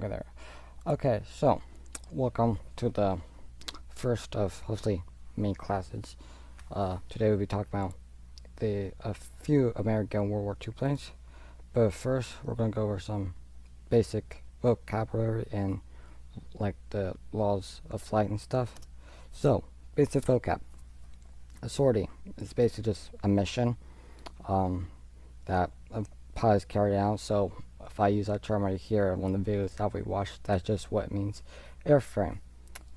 Okay, there. Okay, so welcome to the first of hopefully many classes. Today we'll be talking about a few American World War II planes. But first, we're going to go over some basic vocabulary and like the laws of flight and stuff. So, basic vocab. A sortie is basically just a mission that a pilot is carried out. So, if I use that term right here, one of the videos that we watched, that's just what it means. Airframe,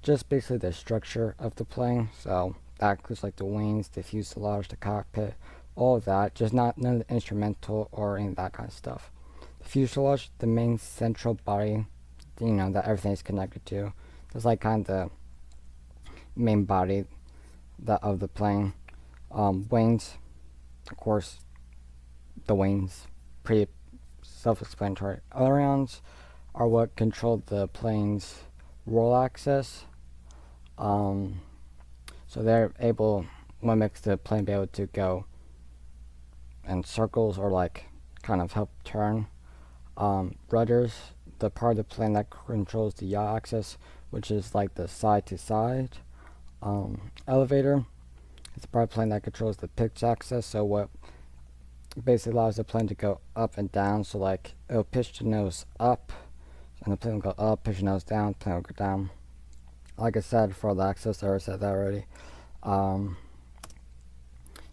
just basically the structure of the plane. So that includes like the wings, the fuselage, the cockpit, all of that. Just none of the instrumental or any of that kind of stuff. The fuselage, the main central body, that everything is connected to. That's like kind of the main body of the plane. Wings, of course, the wings, pretty self-explanatory. Ailerons are what control the plane's roll axis. So they're able, what makes the plane be able to go in circles or like kind of help turn. Rudders, the part of the plane that controls the yaw axis, which is like the side to side. Elevator, it's the part of the plane that controls the pitch axis, so what basically allows the plane to go up and down. So like it'll pitch the nose up and the plane will go up, pitch the nose down, the plane will go down. Like I said, for the axis, I already said that already.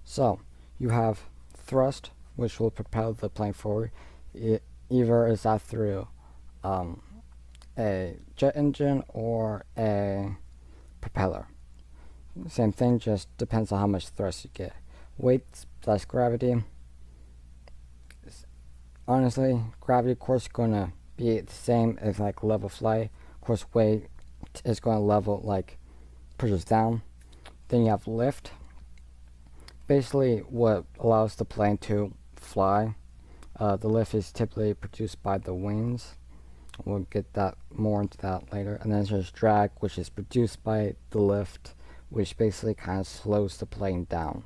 So you have thrust, which will propel the plane forward. Either is that through a jet engine or a propeller. Same thing, just depends on how much thrust you get. Weight plus gravity. Honestly, gravity, of course, is going to be the same as like level flight. Of course, weight is going to level, like, pushes down. Then you have lift. Basically, what allows the plane to fly. The lift is typically produced by the wings. We'll get that more into that later. And then there's drag, which is produced by the lift, which basically kind of slows the plane down.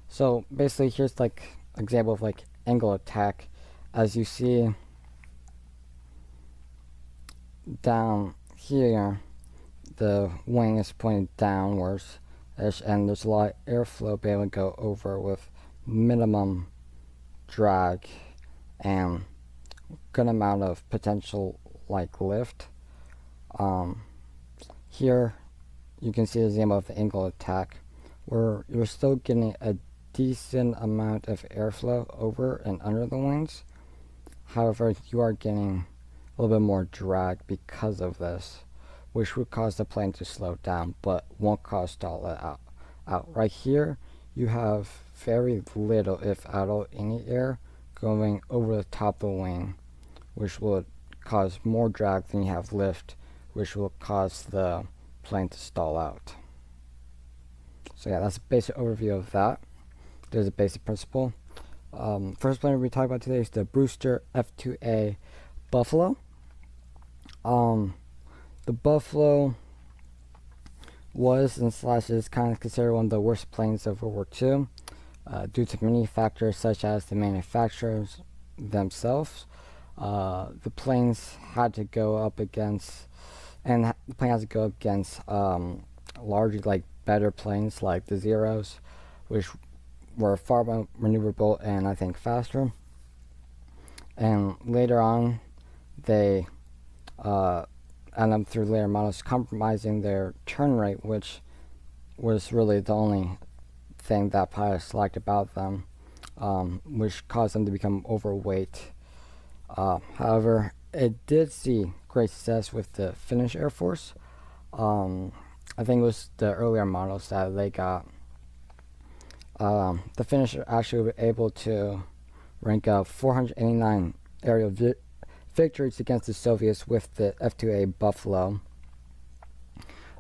So basically, here's like example of like angle attack. As you see down here, the wing is pointed downwards, and there's a lot of airflow being able to go over with minimum drag and good amount of potential like lift. Here you can see the example of the angle attack, where you're still getting a decent amount of airflow over and under the wings. However, you are getting a little bit more drag because of this, which would cause the plane to slow down, but won't cause stall it out. Right here, you have very little, if at all, any air going over the top of the wing, which would cause more drag than you have lift, which will cause the plane to stall out. So yeah, that's a basic overview of that. There's a basic principle. First plane we're talking about today is the Brewster F2A Buffalo. The Buffalo was and slash is kind of considered one of the worst planes of World War II due to many factors such as the manufacturers themselves. The planes had to go up against, and the plane has to go up against largely like better planes like the Zeros, which were far more maneuverable and I think faster. And later on, they end up through later models compromising their turn rate, which was really the only thing that pilots liked about them, which caused them to become overweight. However, it did see great success with the Finnish Air Force. I think it was the earlier models that they got. The Finnish actually were able to rank up 489 aerial victories against the Soviets with the F2A Buffalo.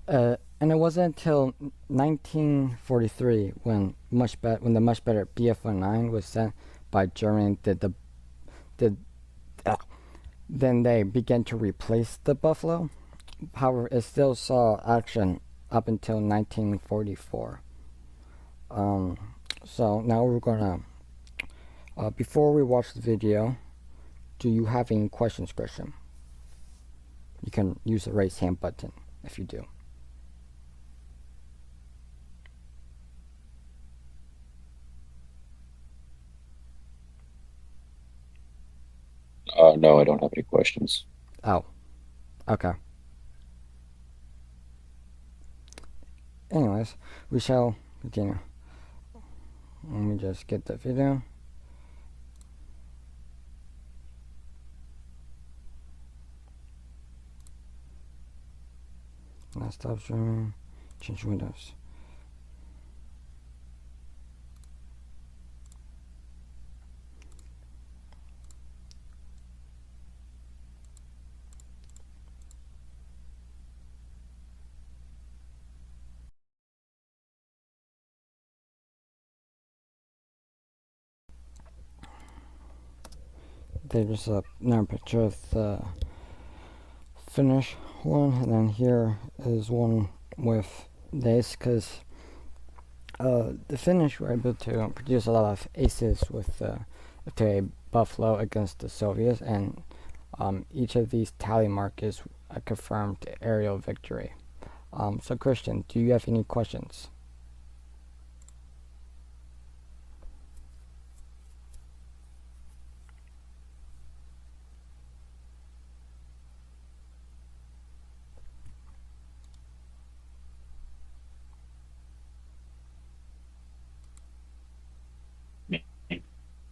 And it wasn't until 1943 when the much better Bf-19 was sent by Germany then they began to replace the Buffalo. However, it still saw action up until 1944. So now we're gonna, before we watch the video, do you have any questions, Christian? You can use the raise hand button if you do. No, I don't have any questions. Oh, okay. Anyways, we shall continue. Let me just get the video. Now stop streaming. Change windows. There's another picture of the finish one, and then here is one with this, because the finish were able to produce a lot of aces with the F2A Buffalo against the Soviets, and each of these tally mark is a confirmed aerial victory. So Christian, do you have any questions?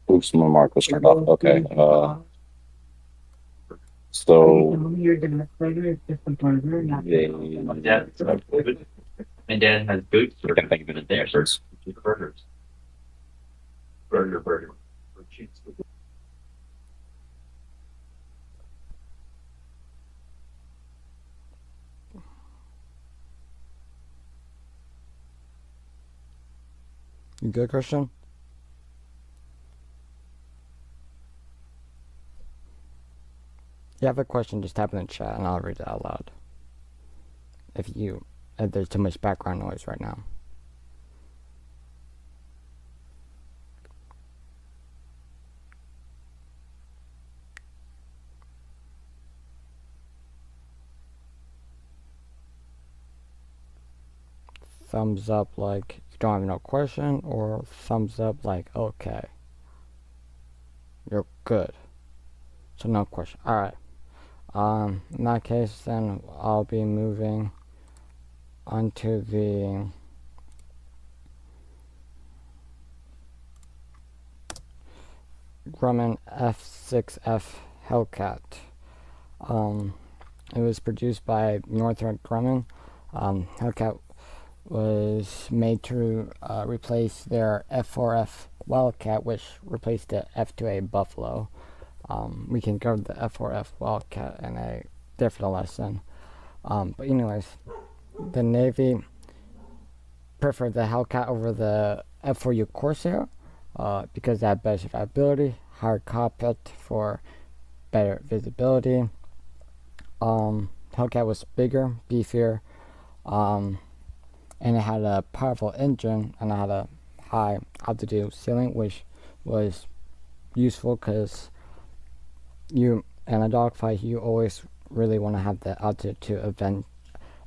Oops, my mark was turned off. Okay. So My dad has boots. I can think of it there first. Burgers. Burger. You good, Christian? You have a question, just type in the chat and I'll read it out loud. If there's too much background noise right now. Thumbs up like you don't have no question, or thumbs up like okay, you're good. So no question. Alright. In that case, then I'll be moving onto the Grumman F6F Hellcat. It was produced by Northrop Grumman. Hellcat was made to replace their F4F Wildcat, which replaced the F2A Buffalo. We can cover the F4F Wildcat in a different lesson. But anyways, the Navy preferred the Hellcat over the F4U Corsair because it had better survivability, higher cockpit for better visibility. Hellcat was bigger, beefier, and it had a powerful engine, and it had a high altitude ceiling, which was useful because in a dogfight you always really want to have the altitude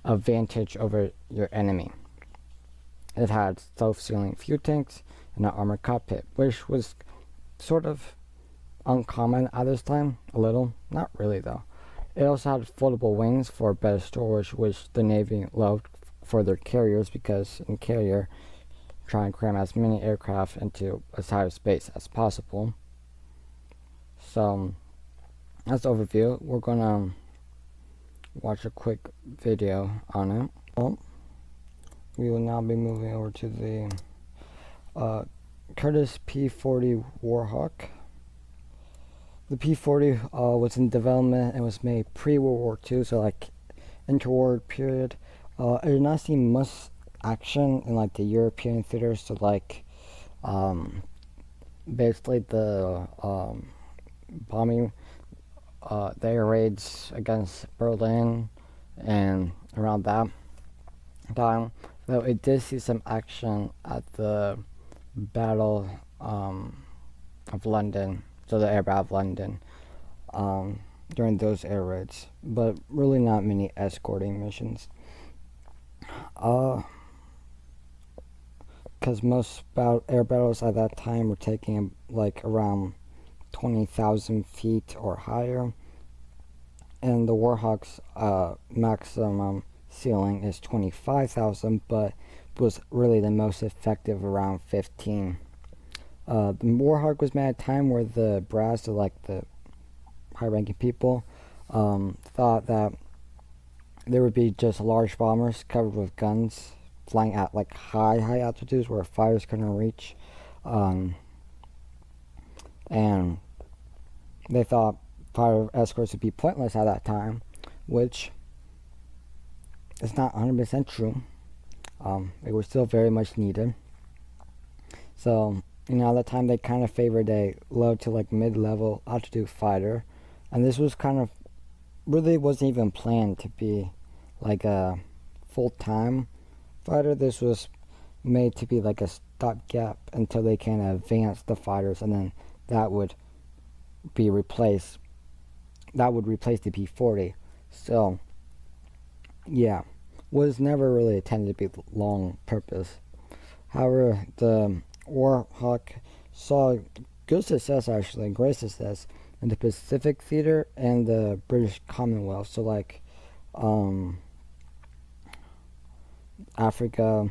advantage over your enemy. It had self-sealing fuel tanks and an armored cockpit, which was sort of uncommon at this time, a little, not really though. It also had foldable wings for better storage, which the Navy loved for their carriers, because in carrier try and cram as many aircraft into as tight space as possible. So that's the overview. We're gonna watch a quick video on it. Well, we will now be moving over to the Curtiss P40 Warhawk. The P40 was in development and was made pre-World War II, so like interwar period. I did not see much action in like the European theaters, so like basically the bombing, the air raids against Berlin and around that time. Though it did see some action at the Battle of London, so the Air Battle of London. during those air raids, but really not many escorting missions. Because most air battles at that time were taking like around 20,000 feet or higher, and the Warhawk's maximum ceiling is 25,000, but was really the most effective around 15. The Warhawk was made at a time where the brass, like the high-ranking people, thought that there would be just large bombers covered with guns flying at like high altitudes where fighters couldn't reach, and they thought fire escorts would be pointless at that time, which is not 100% true. They were still very much needed. So, at that time they kind of favored a low to like mid-level altitude fighter, and this was kind of really wasn't even planned to be like a full-time fighter. This was made to be like a stopgap until they can advance the fighters, and then that would replace the P40. So yeah, was never really intended to be long purpose. However, the Warhawk saw good success, actually great success, in the Pacific theater and the British Commonwealth. So like Africa,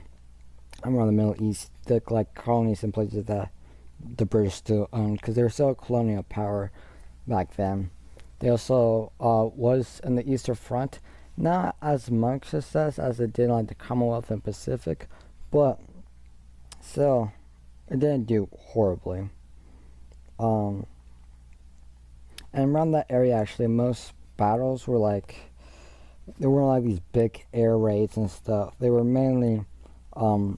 around the Middle East, the like colonies and places that the British still owned, because they were still a colonial power back then. They also was in the Eastern Front, not as much success as it did like the Commonwealth and Pacific, but still, it didn't do horribly. And around that area, actually, most battles were like, they weren't like these big air raids and stuff. They were mainly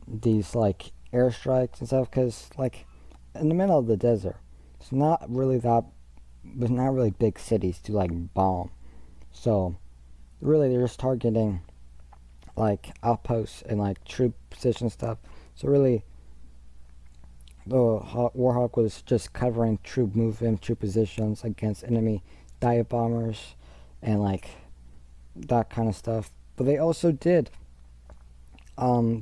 these like airstrikes and stuff, because like in the middle of the desert, it's not really there's not really big cities to like bomb. So really they're just targeting like outposts and like troop position stuff. So really the Warhawk was just covering troop movement, troop positions against enemy dive bombers and like that kind of stuff. But they also did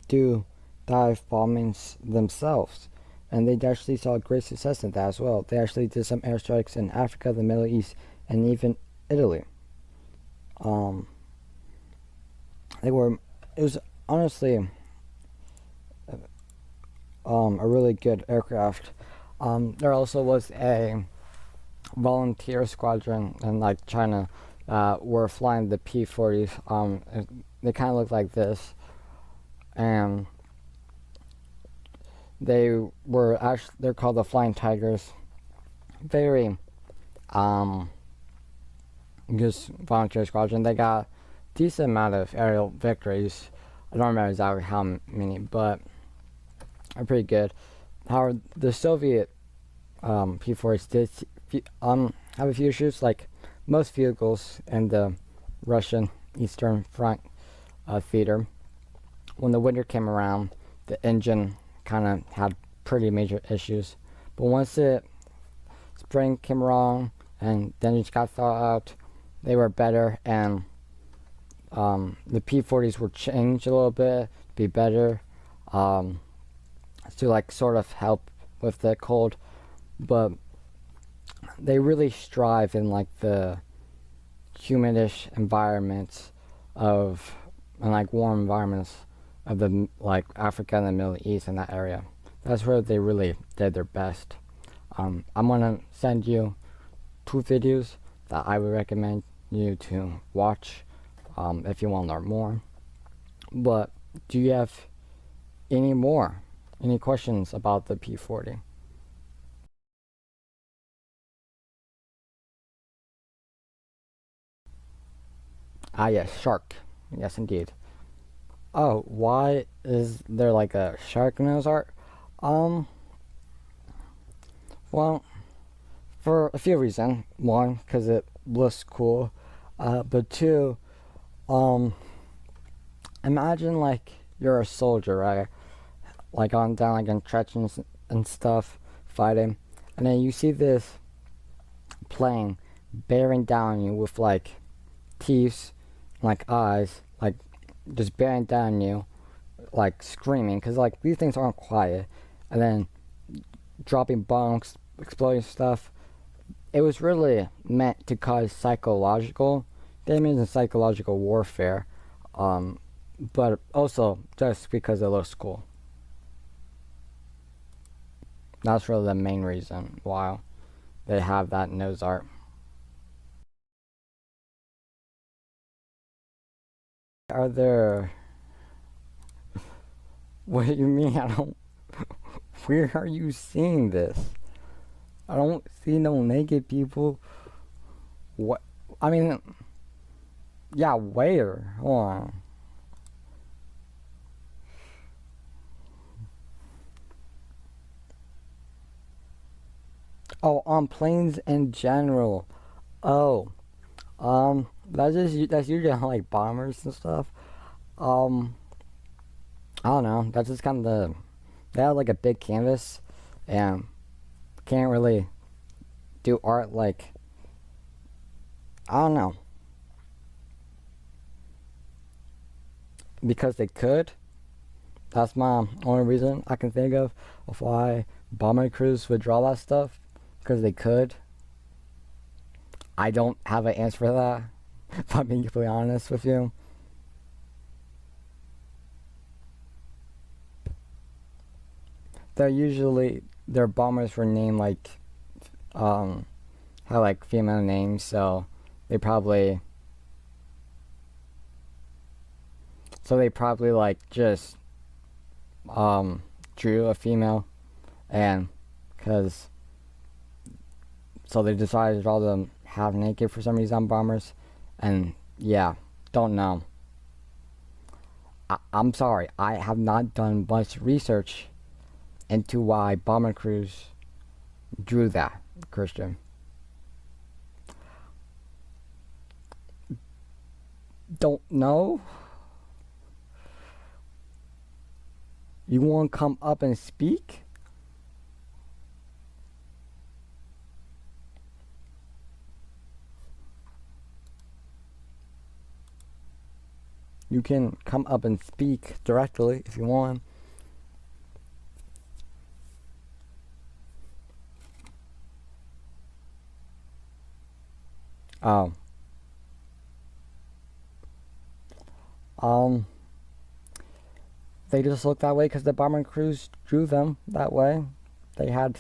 do dive bombings themselves, and they actually saw great success in that as well. They actually did some airstrikes in Africa, the Middle East, and even Italy. It was honestly a really good aircraft. There also was a volunteer squadron in like China were flying the P40s. They kind of look like this, and they're called the Flying Tigers. Very just volunteer squadron. They got decent amount of aerial victories. I don't remember exactly how many, but are pretty good. However, the Soviet P40s did have a few issues, like most vehicles in the Russian Eastern Front theater. When the winter came around, the engine kind of had pretty major issues. But once the spring came around and the engines got thawed out, they were better, and the P40s were changed a little bit to be better, to like sort of help with the cold. But they really strive in like the humidish environments and like warm environments of the like Africa and the Middle East and that area. That's where they really did their best. I'm gonna send you 2 videos that I would recommend you to watch if you want to learn more. But do you have any questions about the P40? Ah yes, shark. Yes indeed. Oh, why is there like a shark nose art? Well, for a few reasons. One, because it looks cool. But two, imagine like you're a soldier, right? Like on down like in trenches and stuff, fighting, and then you see this plane bearing down on you with like teeth, like eyes, like just bearing down on you, like screaming, because like these things aren't quiet, and then dropping bombs, exploding stuff. It was really meant to cause psychological damage and psychological warfare, but also just because it looks cool. That's really the main reason why they have that nose art. Are there... What do you mean? I don't... Where are you seeing this? I don't see no naked people. What? I mean... Yeah, where? Hold on. Oh, on planes in general. Oh, that's usually on like bombers and stuff. Um, I don't know. That's just kind of they have like a big canvas, and can't really do art like, I don't know, because they could. That's my only reason I can think of why bomber crews would draw that stuff, because they could. I don't have an answer for that, if I'm being completely honest with you. Their bombers were named like, had like female names, so they probably, like just, drew a female, and, so they decided to draw them half naked for some reason on bombers, and yeah, don't know. I'm sorry, I have not done much research into why bomber crews drew that, Christian. Don't know? You want to come up and speak? You can come up and speak directly if you want. Oh. They just look that way because the bomber crews drew them that way. They had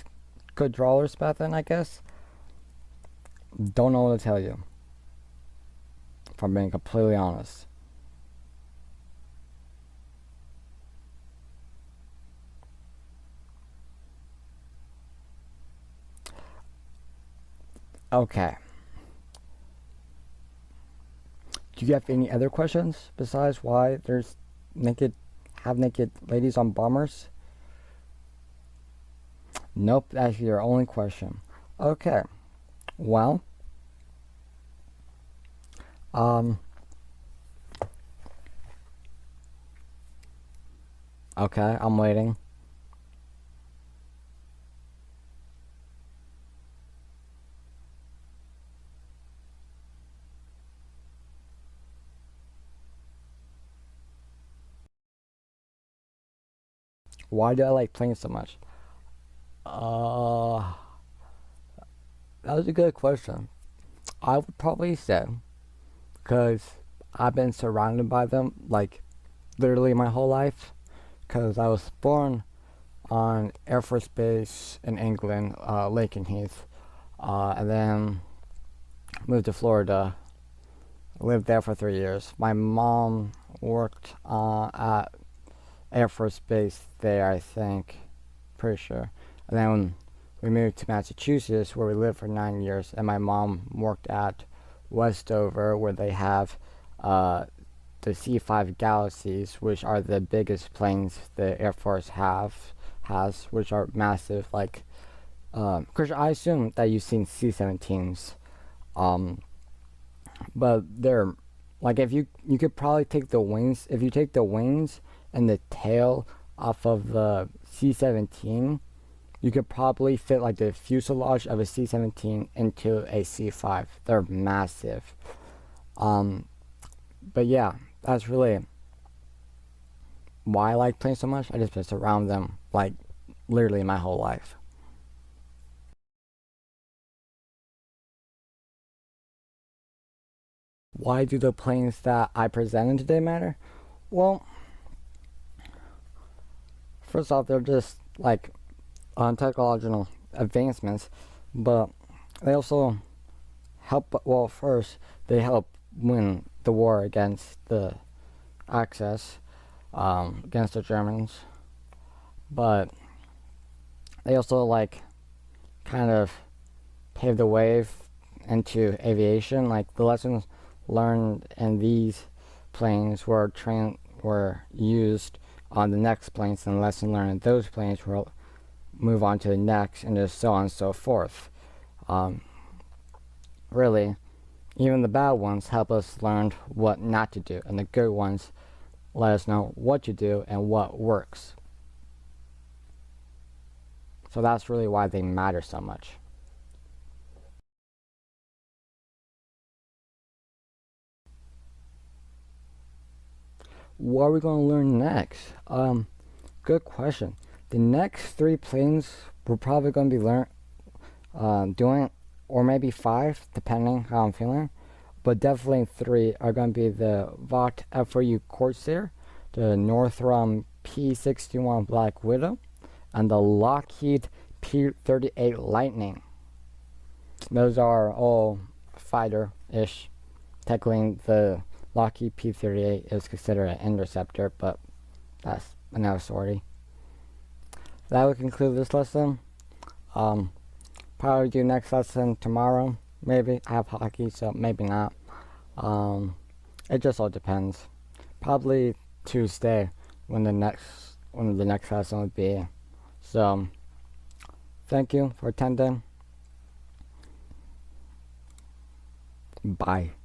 good drawers back then, I guess. Don't know what to tell you, if I'm being completely honest. Okay. Do you have any other questions besides why there's half naked ladies on bombers? Nope, that's your only question. Okay. Well, okay, I'm waiting. Why do I like planes so much? Uh, that was a good question. I would probably say because I've been surrounded by them like literally my whole life. Because I was born on Air Force Base in England, Lakenheath, and then moved to Florida. Lived there for 3 years. My mom worked at Air Force Base there, I think, pretty sure. And then we moved to Massachusetts, where we lived for 9 years, and my mom worked at Westover, where they have the C-5 Galaxies, which are the biggest planes the Air Force has, which are massive. Like, Chris, I assume that you've seen C-17s, but they're like, if you could probably take the wings. If you take the wings and the tail off of the C-17, you could probably fit like the fuselage of a C-17 into a C-5. They're massive. But yeah, that's really why I like planes so much. I just been around them like literally my whole life. Why do the planes that I presented today matter? Well, first off, they're just like technological advancements, but they also help. Well, first they help win the war against the Axis, against the Germans, but they also like kind of paved the way into aviation. Like the lessons learned in these planes were used on the next planes, and the lesson learned in those planes will move on to the next, and just so on and so forth. Really, even the bad ones help us learn what not to do, and the good ones let us know what to do and what works. So that's really why they matter so much. What are we going to learn next? Good question. The next 3 planes we're probably going to be doing, or maybe 5, depending how I'm feeling. But definitely 3 are going to be the Vought F4U Corsair, the Northrop P61 Black Widow, and the Lockheed P38 Lightning. Those are all fighter-ish. Technically, the Lockheed P38 is considered an interceptor, but that's another story. That will conclude this lesson. Probably do next lesson tomorrow. Maybe I have hockey, so maybe not. It just all depends. Probably Tuesday when the next lesson would be. So thank you for attending. Bye.